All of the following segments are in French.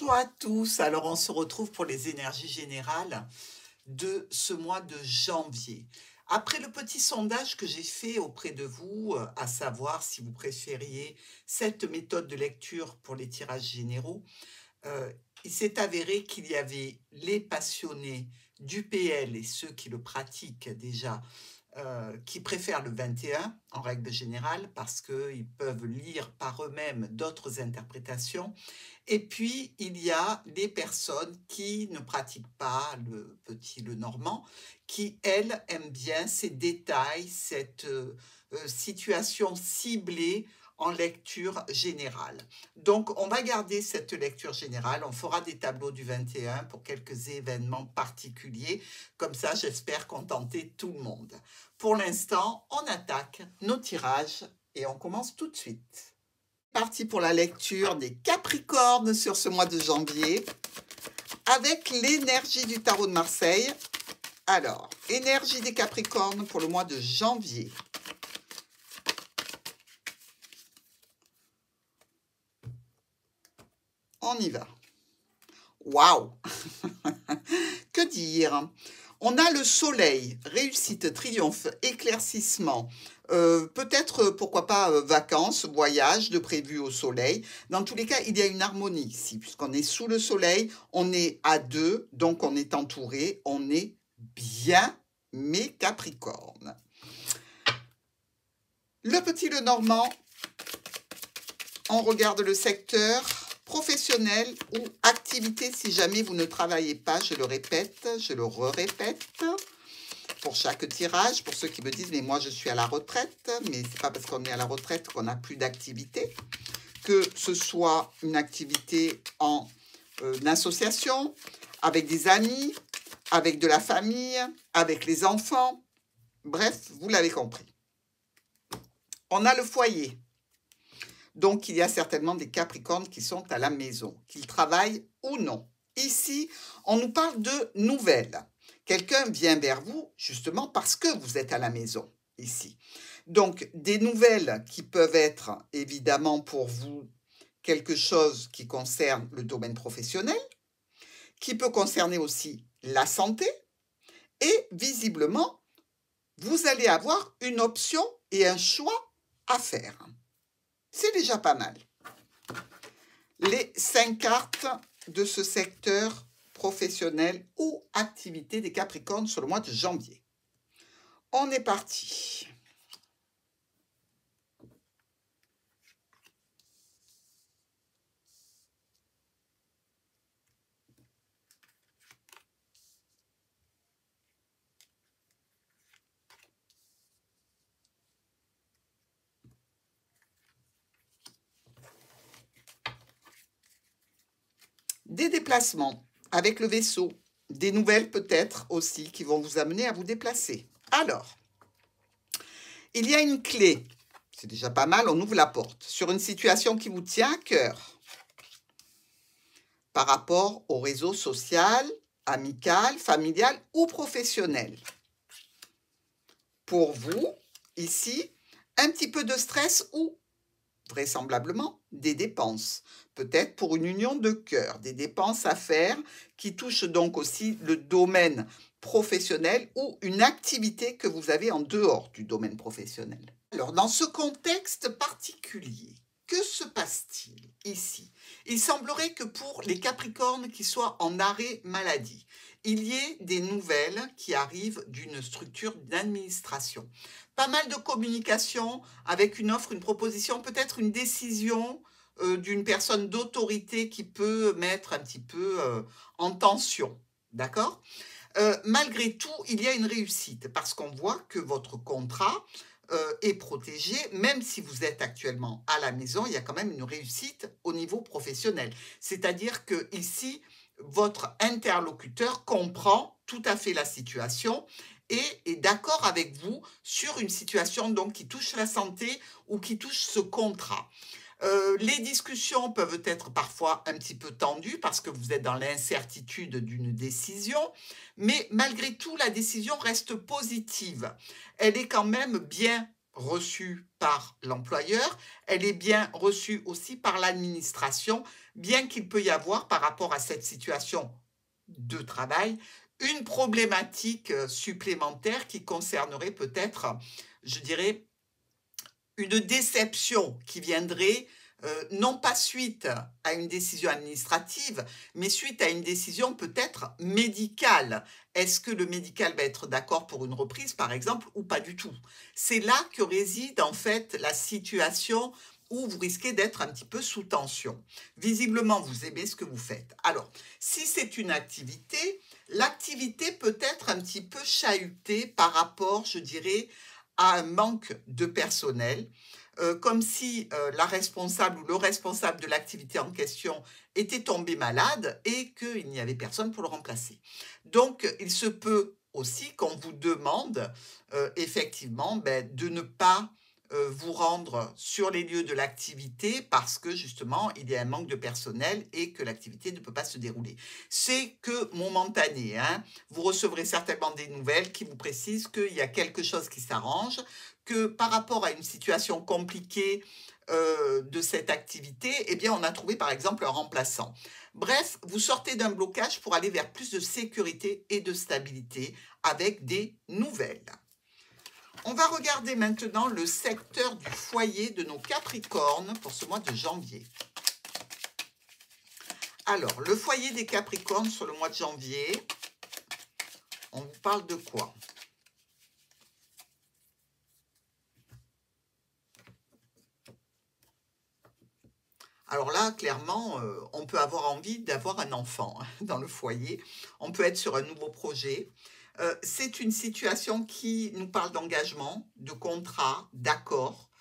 Bonjour à tous. Alors, on se retrouve pour les énergies générales de ce mois de janvier. Après le petit sondage que j'ai fait auprès de vous, à savoir si vous préfériez cette méthode de lecture pour les tirages généraux, euh, il s'est avéré qu'il y avait les passionnés du PL et ceux qui le pratiquent déjà qui préfèrent le 21 en règle générale parce qu'ils peuvent lire par eux-mêmes d'autres interprétations. Et puis, il y a les personnes qui ne pratiquent pas le petit, le normand, qui, elles, aiment bien ces détails, cette situation ciblée en lecture générale. Donc, on va garder cette lecture générale. On fera des tableaux du 21 pour quelques événements particuliers. Comme ça, j'espère contenter tout le monde. Pour l'instant, on attaque nos tirages et on commence tout de suite. Parti pour la lecture des Capricornes sur ce mois de janvier avec l'énergie du tarot de Marseille. Alors, énergie des Capricornes pour le mois de janvier. On y va. Waouh! Que dire? On a le soleil, réussite, triomphe, éclaircissement, peut-être, pourquoi pas, vacances, voyage de prévu au soleil. Dans tous les cas, il y a une harmonie ici, puisqu'on est sous le soleil, on est à deux, donc on est entouré, on est bien, mes Capricornes. Le petit le normand, on regarde le secteur professionnel ou activité si jamais vous ne travaillez pas, je le répète, je le répète pour chaque tirage, pour ceux qui me disent mais moi je suis à la retraite, mais c'est pas parce qu'on est à la retraite qu'on n'a plus d'activité, que ce soit une activité en association, avec des amis, avec de la famille, avec les enfants, bref, vous l'avez compris. On a le foyer. Donc, il y a certainement des Capricornes qui sont à la maison, qu'ils travaillent ou non. Ici, on nous parle de nouvelles. Quelqu'un vient vers vous justement parce que vous êtes à la maison, ici. Donc, des nouvelles qui peuvent être évidemment pour vous quelque chose qui concerne le domaine professionnel, qui peut concerner aussi la santé, et visiblement, vous allez avoir une option et un choix à faire. C'est déjà pas mal. Les 5 cartes de ce secteur professionnel ou activité des Capricornes sur le mois de janvier. On est parti. Des déplacements avec le vaisseau, des nouvelles peut-être aussi qui vont vous amener à vous déplacer. Alors, il y a une clé, c'est déjà pas mal, on ouvre la porte, sur une situation qui vous tient à cœur par rapport au réseau social, amical, familial ou professionnel. Pour vous, ici, un petit peu de stress ou vraisemblablement des dépenses, peut-être pour une union de cœur, des dépenses à faire qui touchent donc aussi le domaine professionnel ou une activité que vous avez en dehors du domaine professionnel. Alors, dans ce contexte particulier, que se passe-t-il ici? Il semblerait que pour les Capricornes qui soient en arrêt maladie, il y ait des nouvelles qui arrivent d'une structure d'administration. Pas mal de communication avec une offre, une proposition, peut-être une décision d'une personne d'autorité qui peut mettre un petit peu en tension. D'accord? Malgré tout, il y a une réussite parce qu'on voit que votre contrat est protégé, même si vous êtes actuellement à la maison, il y a quand même une réussite au niveau professionnel. C'est-à-dire que ici, votre interlocuteur comprend tout à fait la situation et est d'accord avec vous sur une situation donc qui touche la santé ou qui touche ce contrat. Les discussions peuvent être parfois un petit peu tendues parce que vous êtes dans l'incertitude d'une décision, mais malgré tout, la décision reste positive. Elle est quand même bien reçue par l'employeur, elle est bien reçue aussi par l'administration, bien qu'il peut y avoir par rapport à cette situation de travail une problématique supplémentaire qui concernerait peut-être, je dirais, une déception qui viendrait non pas suite à une décision administrative, mais suite à une décision peut-être médicale. Est-ce que le médical va être d'accord pour une reprise, par exemple, ou pas du tout? C'est là que réside en fait la situation où vous risquez d'être un petit peu sous tension. Visiblement, vous aimez ce que vous faites. Alors, si c'est une activité, l'activité peut être un petit peu chahutée par rapport, je dirais, à un manque de personnel, comme si la responsable ou le responsable de l'activité en question était tombé malade et qu'il n'y avait personne pour le remplacer. Donc, il se peut aussi qu'on vous demande effectivement de ne pas vous rendre sur les lieux de l'activité parce que justement il y a un manque de personnel et que l'activité ne peut pas se dérouler. C'est que momentané, hein. Vous recevrez certainement des nouvelles qui vous précisent qu'il y a quelque chose qui s'arrange, que par rapport à une situation compliquée de cette activité, eh bien on a trouvé par exemple un remplaçant. Bref, vous sortez d'un blocage pour aller vers plus de sécurité et de stabilité avec des nouvelles. On va regarder maintenant le secteur du foyer de nos Capricornes pour ce mois de janvier. Alors, le foyer des Capricornes sur le mois de janvier, on vous parle de quoi? Alors là, clairement, on peut avoir envie d'avoir un enfant dans le foyer. On peut être sur un nouveau projet. C'est une situation qui nous parle d'engagement, de contrat, d'accord,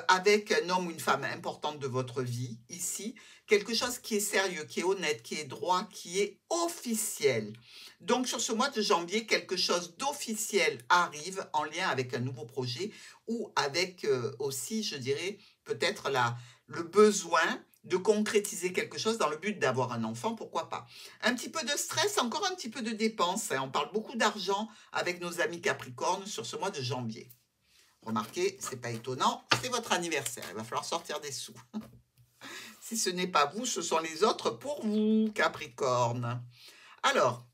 avec un homme ou une femme importante de votre vie, ici. Quelque chose qui est sérieux, qui est honnête, qui est droit, qui est officiel. Donc, sur ce mois de janvier, quelque chose d'officiel arrive en lien avec un nouveau projet ou avec aussi, je dirais, peut-être le besoin de concrétiser quelque chose dans le but d'avoir un enfant, pourquoi pas. Un petit peu de stress, encore un petit peu de dépenses. Hein. On parle beaucoup d'argent avec nos amis Capricornes sur ce mois de janvier. Remarquez, c'est pas étonnant, c'est votre anniversaire. Il va falloir sortir des sous. Si ce n'est pas vous, ce sont les autres pour vous, Capricorne. Alors,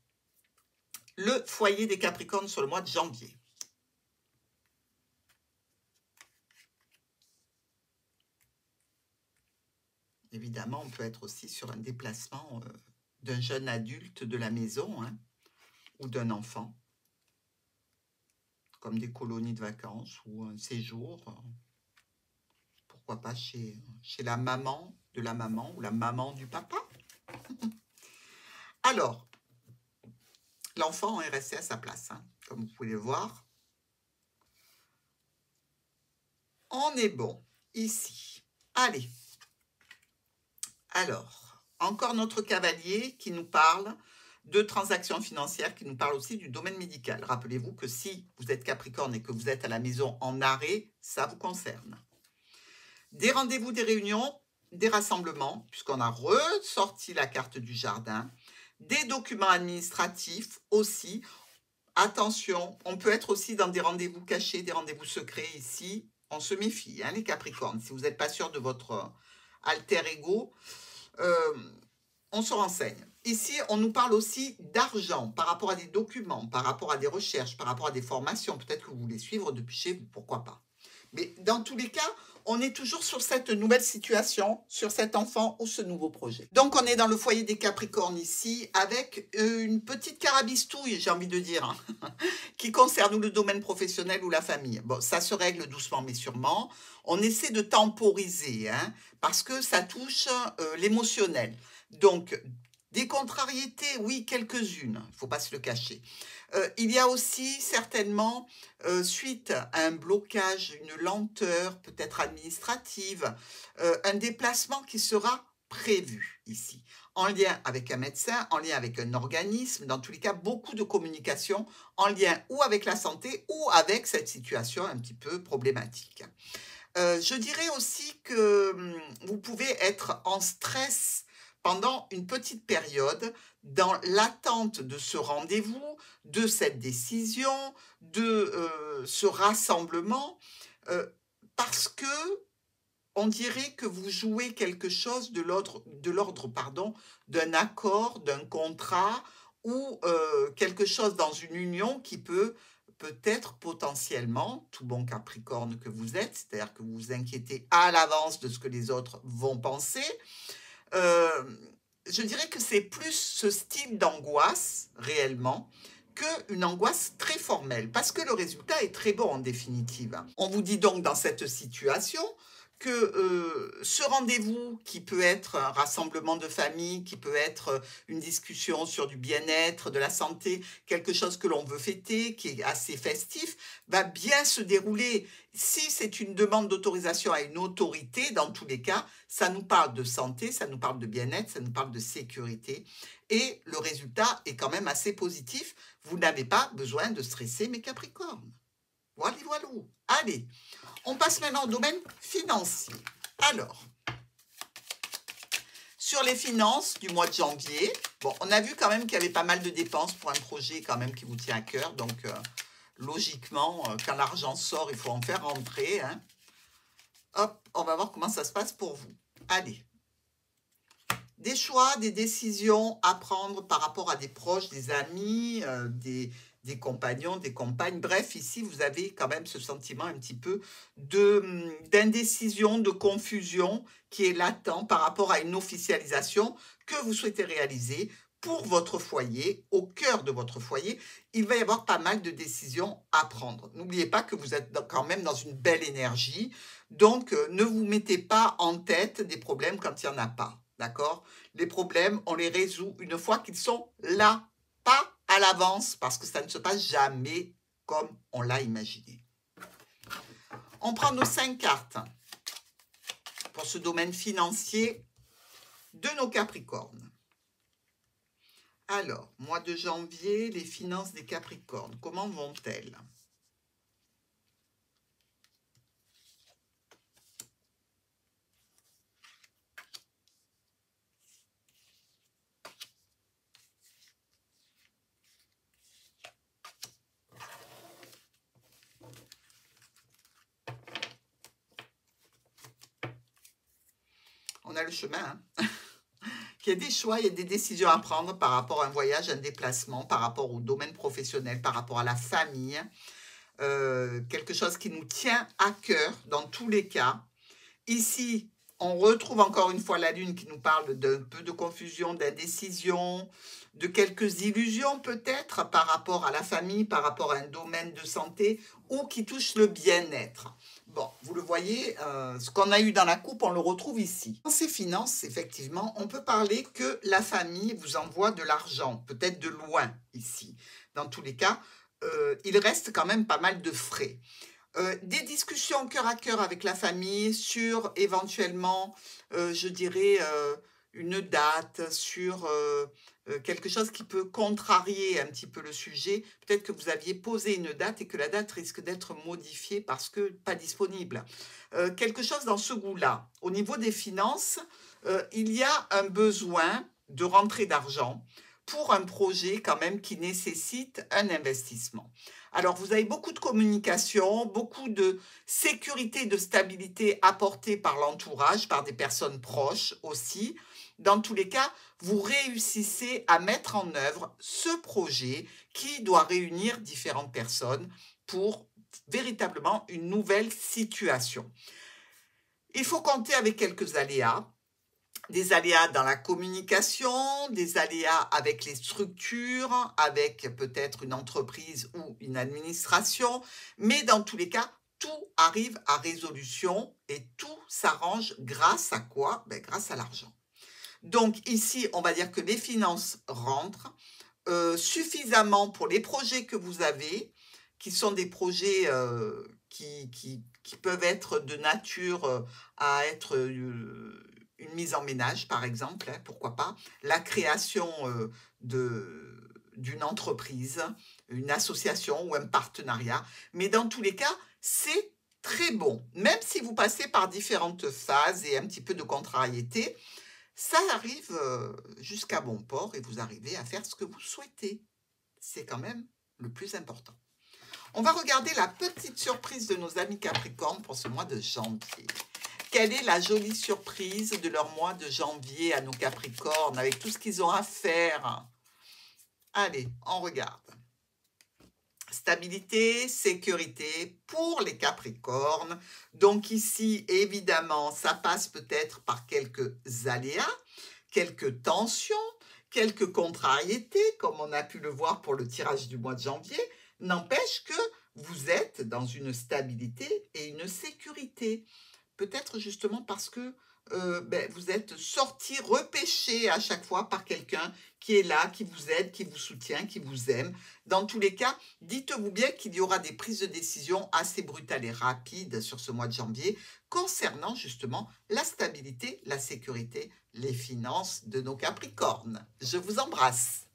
le foyer des Capricornes sur le mois de janvier. Évidemment, on peut être aussi sur un déplacement d'un jeune adulte de la maison hein, ou d'un enfant, comme des colonies de vacances ou un séjour, pourquoi pas chez la maman de la maman ou la maman du papa. Alors, l'enfant est resté à sa place, hein, comme vous pouvez le voir. On est bon ici. Allez. Alors, encore notre cavalier qui nous parle de transactions financières, qui nous parle aussi du domaine médical. Rappelez-vous que si vous êtes Capricorne et que vous êtes à la maison en arrêt, ça vous concerne. Des rendez-vous, des réunions, des rassemblements, puisqu'on a ressorti la carte du jardin, des documents administratifs aussi. Attention, on peut être aussi dans des rendez-vous cachés, des rendez-vous secrets ici. On se méfie, hein, les Capricornes. Si vous n'êtes pas sûr de votre alter ego, on se renseigne. Ici, on nous parle aussi d'argent par rapport à des documents, par rapport à des recherches, par rapport à des formations. Peut-être que vous voulez suivre depuis chez vous, pourquoi pas. Mais dans tous les cas, on est toujours sur cette nouvelle situation, sur cet enfant ou ce nouveau projet. Donc, on est dans le foyer des Capricornes ici, avec une petite carabistouille, j'ai envie de dire, hein, qui concerne le domaine professionnel ou la famille. Bon, ça se règle doucement mais sûrement. On essaie de temporiser, hein, parce que ça touche l'émotionnel. Donc, des contrariétés, oui, quelques-unes, il ne faut pas se le cacher. Il y a aussi certainement, suite à un blocage, une lenteur peut-être administrative, un déplacement qui sera prévu ici, en lien avec un médecin, en lien avec un organisme, dans tous les cas, beaucoup de communication en lien ou avec la santé ou avec cette situation un petit peu problématique. Je dirais aussi que vous pouvez être en stress pendant une petite période dans l'attente de ce rendez-vous, de cette décision, de ce rassemblement, parce que on dirait que vous jouez quelque chose de l'ordre, pardon, d'un accord, d'un contrat ou quelque chose dans une union qui peut-être potentiellement, tout bon Capricorne que vous êtes, c'est-à-dire que vous vous inquiétez à l'avance de ce que les autres vont penser. Je dirais que c'est plus ce style d'angoisse, réellement, qu'une angoisse très formelle, parce que le résultat est très bon en définitive. On vous dit donc dans cette situation que ce rendez-vous qui peut être un rassemblement de famille, qui peut être une discussion sur du bien-être, de la santé, quelque chose que l'on veut fêter, qui est assez festif, va bien se dérouler. Si c'est une demande d'autorisation à une autorité, dans tous les cas, ça nous parle de santé, ça nous parle de bien-être, ça nous parle de sécurité. Et le résultat est quand même assez positif. Vous n'avez pas besoin de stresser mes Capricornes. Voilà, voilà. Allez, on passe maintenant au domaine financier. Alors, sur les finances du mois de janvier, bon, on a vu quand même qu'il y avait pas mal de dépenses pour un projet quand même qui vous tient à cœur. Donc, logiquement, quand l'argent sort, il faut en faire rentrer. Hein. Hop, on va voir comment ça se passe pour vous. Allez. Des choix, des décisions à prendre par rapport à des proches, des amis, des compagnons, des compagnes. Bref, ici, vous avez quand même ce sentiment un petit peu d'indécision, de confusion qui est latent par rapport à une officialisation que vous souhaitez réaliser pour votre foyer, au cœur de votre foyer. Il va y avoir pas mal de décisions à prendre. N'oubliez pas que vous êtes quand même dans une belle énergie, donc ne vous mettez pas en tête des problèmes quand il n'y en a pas. D'accord? Les problèmes, on les résout une fois qu'ils sont là, pas à l'avance, parce que ça ne se passe jamais comme on l'a imaginé. On prend nos 5 cartes pour ce domaine financier de nos Capricornes. Alors, mois de janvier, les finances des Capricornes, comment vont-elles ? On a le chemin, hein. Il y a des choix, il y a des décisions à prendre par rapport à un voyage, un déplacement, par rapport au domaine professionnel, par rapport à la famille. Quelque chose qui nous tient à cœur dans tous les cas. Ici, on retrouve encore une fois la Lune qui nous parle d'un peu de confusion, d'indécision, de quelques illusions peut-être par rapport à la famille, par rapport à un domaine de santé ou qui touche le bien-être. Bon, vous le voyez, ce qu'on a eu dans la coupe, on le retrouve ici. Dans ces finances, effectivement, on peut parler que la famille vous envoie de l'argent, peut-être de loin ici. Dans tous les cas, il reste quand même pas mal de frais. Des discussions cœur à cœur avec la famille sur éventuellement, je dirais, une date, sur quelque chose qui peut contrarier un petit peu le sujet. Peut-être que vous aviez posé une date et que la date risque d'être modifiée parce que pas disponible. Quelque chose dans ce goût-là. Au niveau des finances, il y a un besoin de rentrée d'argent pour un projet quand même qui nécessite un investissement. Alors, vous avez beaucoup de communication, beaucoup de sécurité, de stabilité apportée par l'entourage, par des personnes proches aussi. Dans tous les cas, vous réussissez à mettre en œuvre ce projet qui doit réunir différentes personnes pour véritablement une nouvelle situation. Il faut compter avec quelques aléas. Des aléas dans la communication, des aléas avec les structures, avec peut-être une entreprise ou une administration, mais dans tous les cas, tout arrive à résolution et tout s'arrange grâce à quoi? Grâce à l'argent. Donc ici, on va dire que les finances rentrent suffisamment pour les projets que vous avez, qui sont des projets qui peuvent être de nature à être une mise en ménage, par exemple, hein, pourquoi pas, la création d'une entreprise, une association ou un partenariat. Mais dans tous les cas, c'est très bon. Même si vous passez par différentes phases et un petit peu de contrariété, ça arrive jusqu'à bon port et vous arrivez à faire ce que vous souhaitez. C'est quand même le plus important. On va regarder la petite surprise de nos amis Capricorne pour ce mois de janvier. Quelle est la jolie surprise de leur mois de janvier à nos Capricornes, avec tout ce qu'ils ont à faire? Allez, on regarde. Stabilité, sécurité pour les Capricornes. Donc ici, évidemment, ça passe peut-être par quelques aléas, quelques tensions, quelques contrariétés, comme on a pu le voir pour le tirage du mois de janvier. N'empêche que vous êtes dans une stabilité et une sécurité. Peut-être justement parce que vous êtes sorti, repêché à chaque fois par quelqu'un qui est là, qui vous aide, qui vous soutient, qui vous aime. Dans tous les cas, dites-vous bien qu'il y aura des prises de décision assez brutales et rapides sur ce mois de janvier concernant justement la stabilité, la sécurité, les finances de nos Capricornes. Je vous embrasse.